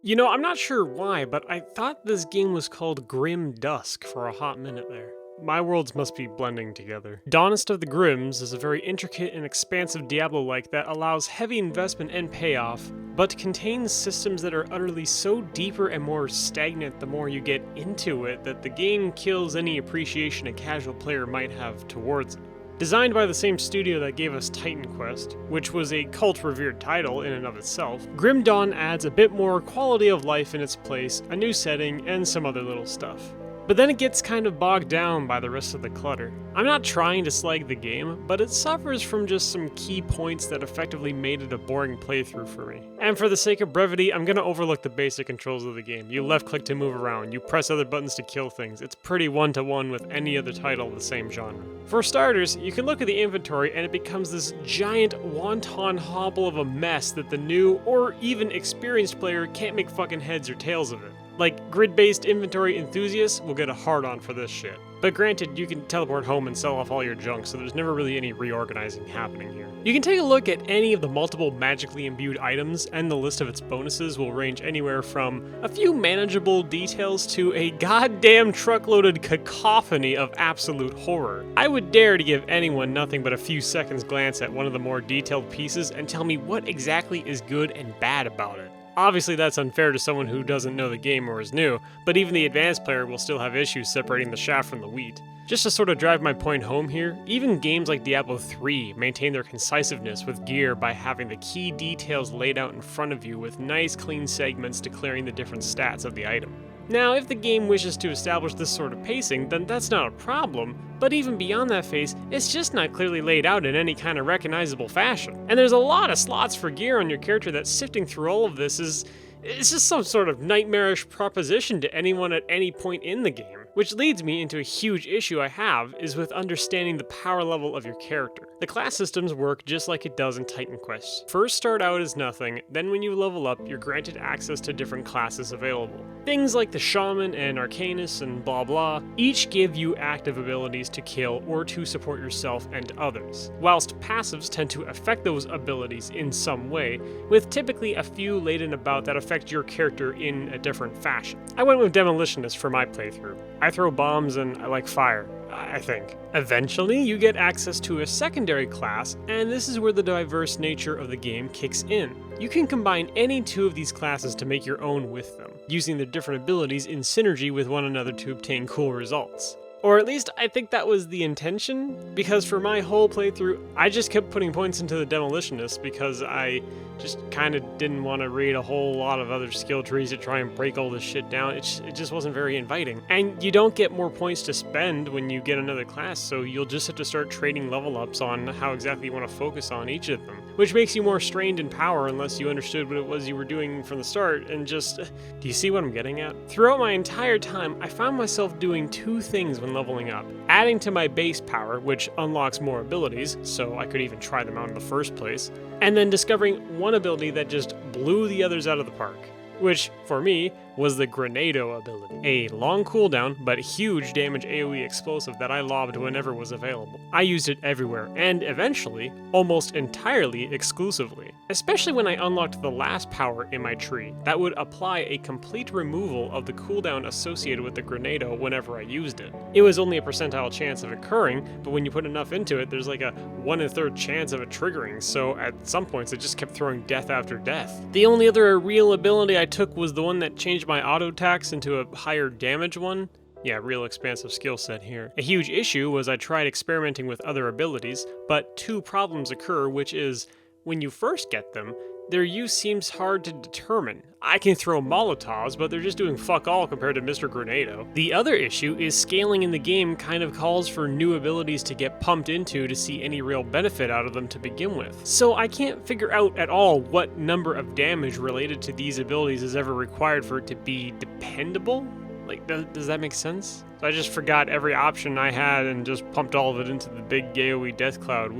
You know, I'm not sure why, but I thought this game was called Grim Dusk for a hot minute there. My worlds must be blending together. Dawnest of the Grims is a very intricate and expansive Diablo-like that allows heavy investment and payoff, but contains systems that are utterly so deeper and more stagnant the more you get into it that the game kills any appreciation a casual player might have towards it. Designed by the same studio that gave us Titan Quest, which was a cult-revered title in and of itself, Grim Dawn adds a bit more quality of life in its place, a new setting, and some other little stuff. But then it gets kind of bogged down by the rest of the clutter. I'm not trying to slag the game, but it suffers from just some key points that effectively made it a boring playthrough for me. And for the sake of brevity, I'm gonna overlook the basic controls of the game. You left click to move around, you press other buttons to kill things. It's pretty one-to-one with any other title of the same genre. For starters, you can look at the inventory and it becomes this giant wonton hobble of a mess that the new, or even experienced player can't make fucking heads or tails of it. Like, grid-based inventory enthusiasts will get a hard-on for this shit. But granted, you can teleport home and sell off all your junk, so there's never really any reorganizing happening here. You can take a look at any of the multiple magically imbued items, and the list of its bonuses will range anywhere from a few manageable details to a goddamn truckloaded cacophony of absolute horror. I would dare to give anyone nothing but a few seconds glance at one of the more detailed pieces and tell me what exactly is good and bad about it. Obviously that's unfair to someone who doesn't know the game or is new, but even the advanced player will still have issues separating the chaff from the wheat. Just to sort of drive my point home here, even games like Diablo 3 maintain their concisiveness with gear by having the key details laid out in front of you with nice clean segments declaring the different stats of the item. Now, if the game wishes to establish this sort of pacing, then that's not a problem, but even beyond that phase, it's just not clearly laid out in any kind of recognizable fashion. And there's a lot of slots for gear on your character that sifting through all of this it's just some sort of nightmarish proposition to anyone at any point in the game. Which leads me into a huge issue I have is with understanding the power level of your character. The class systems work just like it does in Titan Quest. First start out as nothing, then when you level up, you're granted access to different classes available. Things like the Shaman and Arcanist and blah blah, each give you active abilities to kill or to support yourself and others, whilst passives tend to affect those abilities in some way, with typically a few laid in about that affect your character in a different fashion. I went with Demolitionist for my playthrough. I throw bombs and I like fire, I think. Eventually, you get access to a secondary class, and this is where the diverse nature of the game kicks in. You can combine any two of these classes to make your own with them, using their different abilities in synergy with one another to obtain cool results. Or at least I think that was the intention, because for my whole playthrough, I just kept putting points into the Demolitionist because I just kind of didn't want to read a whole lot of other skill trees to try and break all this shit down. It just wasn't very inviting. And you don't get more points to spend when you get another class, so you'll just have to start trading level ups on how exactly you want to focus on each of them, which makes you more strained in power unless you understood what it was you were doing from the start, and just, do you see what I'm getting at? Throughout my entire time, I found myself doing two things when leveling up. Adding to my base power, which unlocks more abilities, so I could even try them out in the first place, and then discovering one ability that just blew the others out of the park. Which, for me, was the Grenado ability. A long cooldown, but huge damage AoE explosive that I lobbed whenever was available. I used it everywhere, and eventually, almost entirely exclusively. Especially when I unlocked the last power in my tree, that would apply a complete removal of the cooldown associated with the Grenado whenever I used it. It was only a percentile chance of occurring, but when you put enough into it, there's like a 1 1/3 chance of it triggering, so at some points it just kept throwing death after death. The only other real ability I took was the one that changed my auto attacks into a higher damage one. Yeah, real expansive skill set here. A huge issue was I tried experimenting with other abilities, but two problems occur, which is, when you first get them, their use seems hard to determine. I can throw Molotovs, but they're just doing fuck all compared to Mr. Grenado. The other issue is scaling in the game kind of calls for new abilities to get pumped into to see any real benefit out of them to begin with. So I can't figure out at all what number of damage related to these abilities is ever required for it to be dependable? Like, does that make sense? So I just forgot every option I had and just pumped all of it into the big AoE death cloud.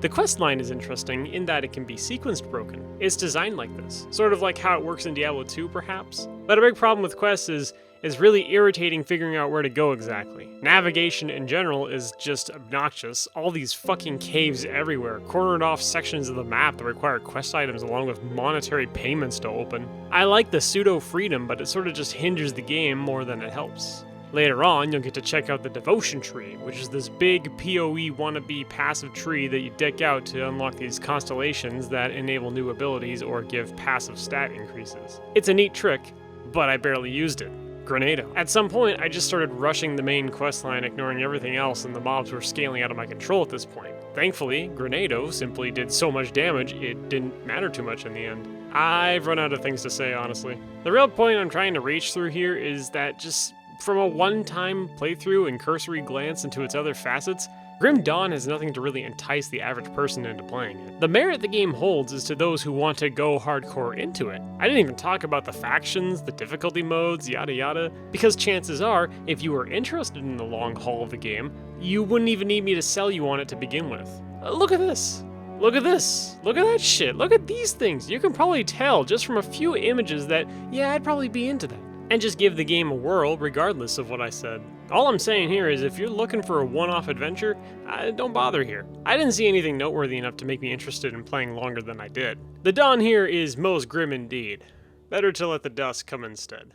The quest line is interesting in that it can be sequenced broken. It's designed like this, sort of like how it works in Diablo 2 perhaps. But a big problem with quests is It's really irritating figuring out where to go exactly. Navigation in general is just obnoxious. All these fucking caves everywhere, cornered off sections of the map that require quest items along with monetary payments to open. I like the pseudo-freedom, but it sort of just hinders the game more than it helps. Later on, you'll get to check out the Devotion Tree, which is this big PoE wannabe passive tree that you deck out to unlock these constellations that enable new abilities or give passive stat increases. It's a neat trick, but I barely used it. Grenado. At some point, I just started rushing the main questline, ignoring everything else, and the mobs were scaling out of my control at this point. Thankfully, Grenado simply did so much damage, it didn't matter too much in the end. I've run out of things to say, honestly. The real point I'm trying to reach through here is that just from a one-time playthrough and cursory glance into its other facets, Grim Dawn has nothing to really entice the average person into playing it. The merit the game holds is to those who want to go hardcore into it. I didn't even talk about the factions, the difficulty modes, yada yada, because chances are, if you were interested in the long haul of the game, you wouldn't even need me to sell you on it to begin with. Look at this! Look at this! Look at that shit! Look at these things! You can probably tell just from a few images that, yeah, I'd probably be into that. And just give the game a whirl regardless of what I said. All I'm saying here is if you're looking for a one-off adventure, don't bother here. I didn't see anything noteworthy enough to make me interested in playing longer than I did. The dawn here is most grim indeed. Better to let the dusk come instead.